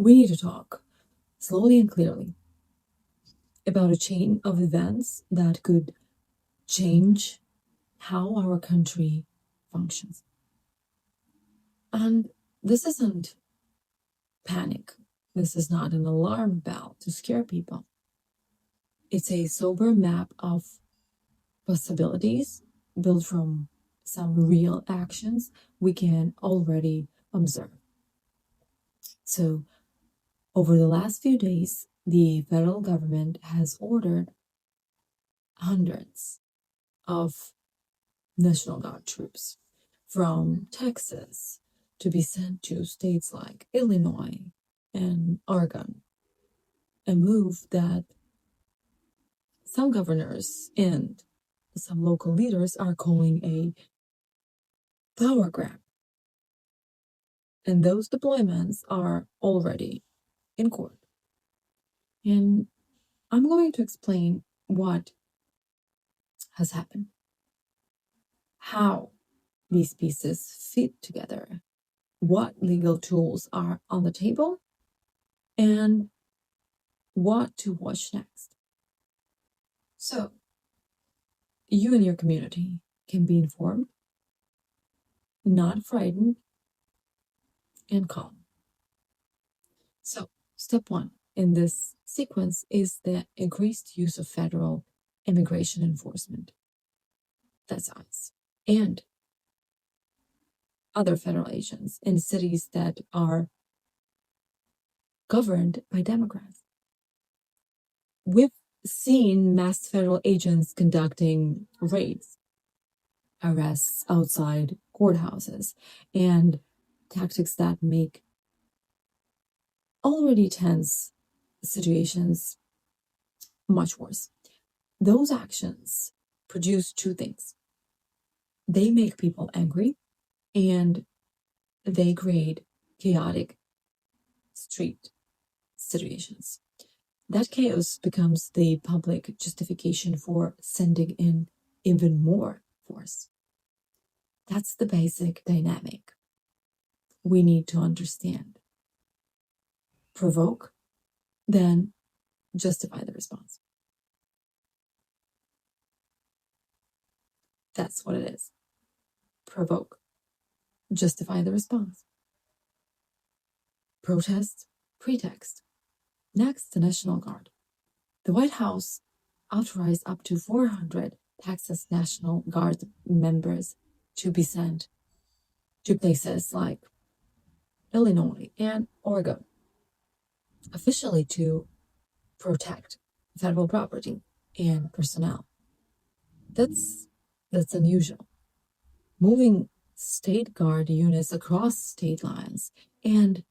we need to talk slowly and clearly about a chain of events that could change how our country functions. And this isn't panic. This is not an alarm bell to scare people. It's a sober map of possibilities built from some real actions we can already observe. So, over the last few days, the federal government has ordered hundreds of National Guard troops from Texas to be sent to states like Illinois and Oregon, a move that some governors and some local leaders are calling a power grab. And those deployments are already in court. And I'm going to explain what has happened, how these pieces fit together, what legal tools are on the table, and what to watch next. So, you and your community can be informed, not frightened, and calm. So, step one in this sequence is the increased use of federal immigration enforcement. That's ICE. And other federal agents in cities that are governed by Democrats. We've seen masked federal agents conducting raids, arrests outside courthouses, and tactics that make already tense situations much worse. Those actions produce two things. They make people angry, and they create chaotic street situations. That chaos becomes the public justification for sending in even more force. That's the basic dynamic we need to understand. Provoke, then justify the response. That's what it is. Provoke, justify the response. Protest, pretext. Next, the National Guard. The White House authorized up to 400 Texas National Guard members to be sent to places like Illinois and Oregon, officially to protect federal property and personnel. That's unusual. Moving state guard units across state lines and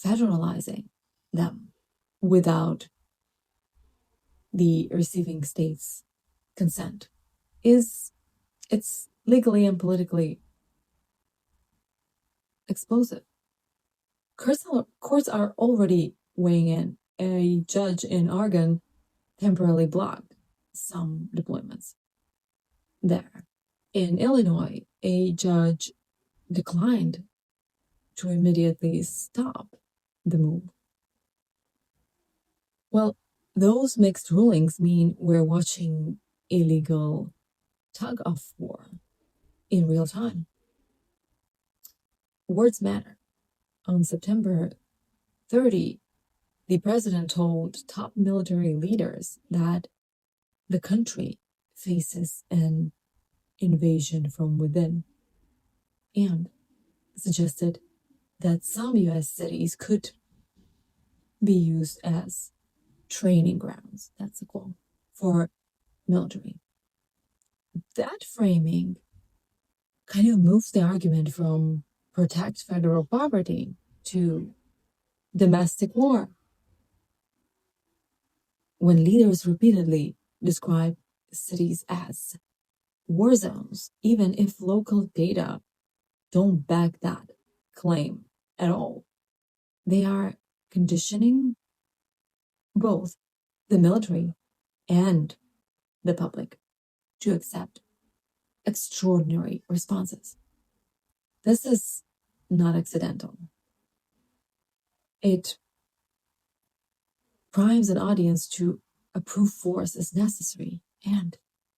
federalizing them without the receiving state's consent it's legally and politically explosive. Courts are already weighing in. A judge in Oregon temporarily blocked some deployments there. In Illinois, a judge declined to immediately stop the move. Well, those mixed rulings mean we're watching a legal tug of war in real time. Words matter. On September 30, the president told top military leaders that the country faces an invasion from within, and suggested that some U.S. cities could be used as training grounds, that's the goal, for military. That framing kind of moves the argument from protect federal property to domestic war. When leaders repeatedly describe cities as war zones, even if local data don't back that claim at all, they are conditioning both the military and the public to accept extraordinary responses. This is not accidental. It primes an audience to approve force as necessary and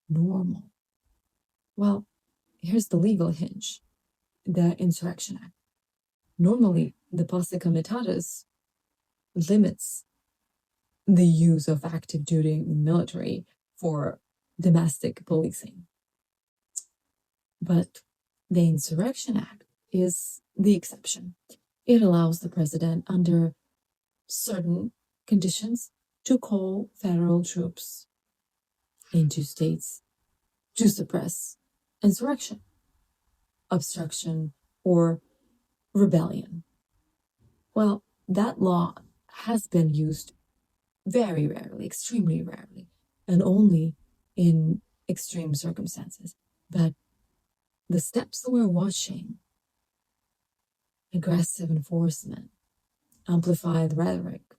normal. Well, here's the legal hinge: the Insurrection Act. Normally, the posse comitatus limits the use of active duty military for domestic policing. But the Insurrection Act is the exception. It allows the president, under certain conditions, to call federal troops into states to suppress insurrection, obstruction, or rebellion. Well, that law has been used very rarely, extremely rarely, and only in extreme circumstances. But the steps we're watching: aggressive enforcement, amplified rhetoric,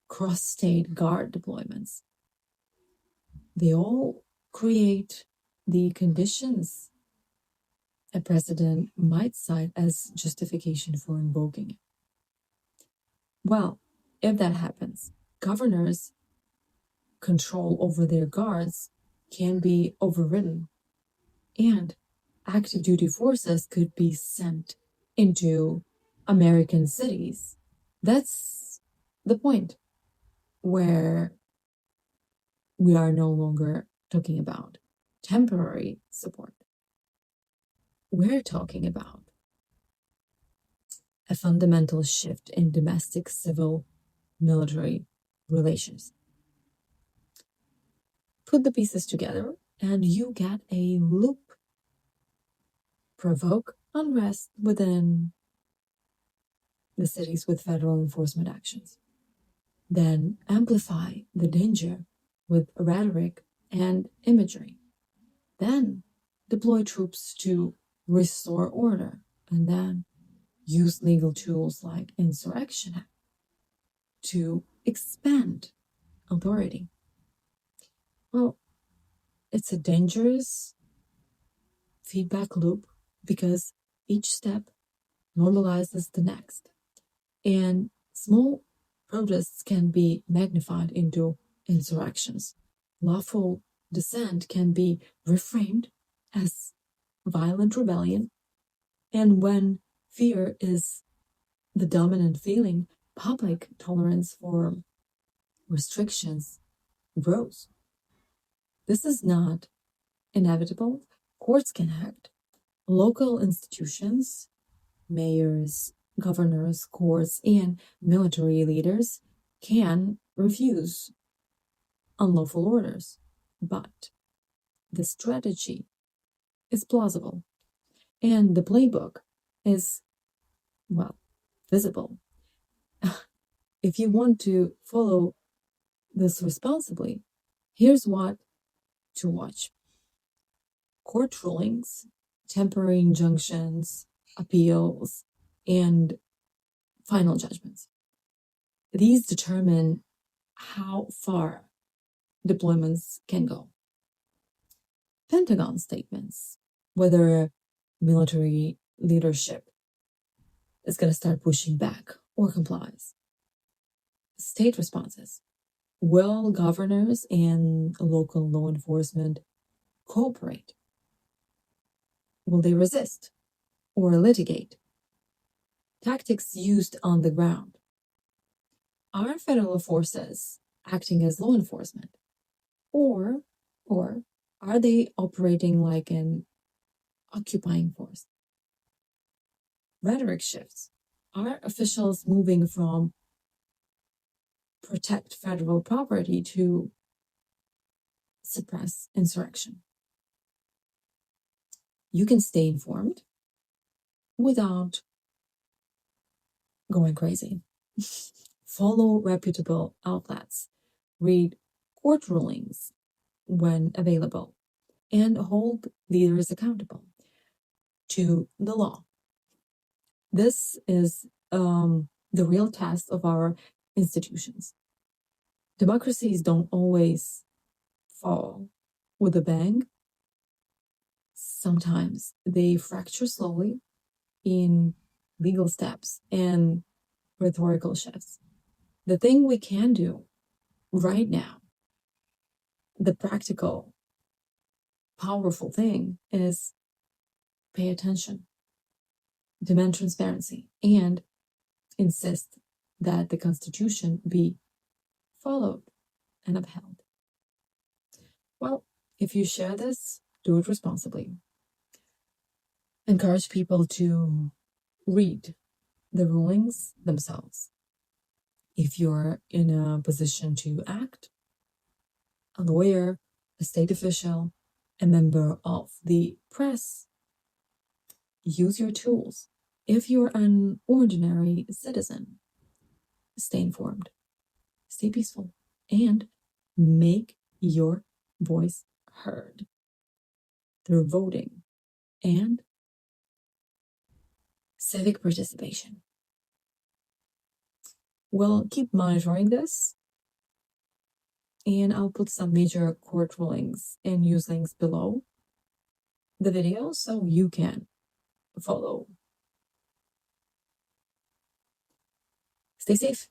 cross-state guard deployments, they all create the conditions a president might cite as justification for invoking it. Well, if that happens, governors' control over their guards can be overridden, and active duty forces could be sent into American cities. That's the point where we are no longer talking about temporary support. We're talking about a fundamental shift in domestic civil military relations. Put the pieces together and you get a loop. Provoke unrest within the cities with federal enforcement actions. Then amplify the danger with rhetoric and imagery. Then deploy troops to restore order, and then use legal tools like Insurrection Act to expand authority. Well, it's a dangerous feedback loop because each step normalizes the next, and small protests can be magnified into insurrections. Lawful dissent can be reframed as violent rebellion, and when fear is the dominant feeling, public tolerance for restrictions grows. This is not inevitable. Courts can act. Local institutions, mayors, governors, courts, and military leaders can refuse unlawful orders. But the strategy is plausible, and the playbook is, well, visible. If you want to follow this responsibly, here's what to watch: court rulings, temporary injunctions, appeals, and final judgments. These determine how far deployments can go. Pentagon statements, whether military leadership is going to start pushing back or complies. State responses: will governors and local law enforcement cooperate? Will they resist or litigate? Tactics used on the ground. Are federal forces acting as law enforcement? Or are they operating like an occupying force? Rhetoric shifts. Are officials moving from protect federal property to suppress insurrection? You can stay informed without going crazy. Follow reputable outlets. Read court rulings when available, and hold leaders accountable to the law. This is the real test of our institutions. Democracies don't always fall with a bang. Sometimes they fracture slowly in legal steps and rhetorical shifts. The thing we can do right now, the practical, powerful thing, is pay attention, demand transparency, and insist that the Constitution be followed and upheld. Well, if you share this, do it responsibly. Encourage people to read the rulings themselves. If you're in a position to act, a lawyer, a state official, a member of the press, use your tools. If you're an ordinary citizen, stay informed, stay peaceful, and make your voice heard through voting and civic participation. We'll keep monitoring this, and I'll put some major court rulings and news links below the video so you can follow. Stay safe.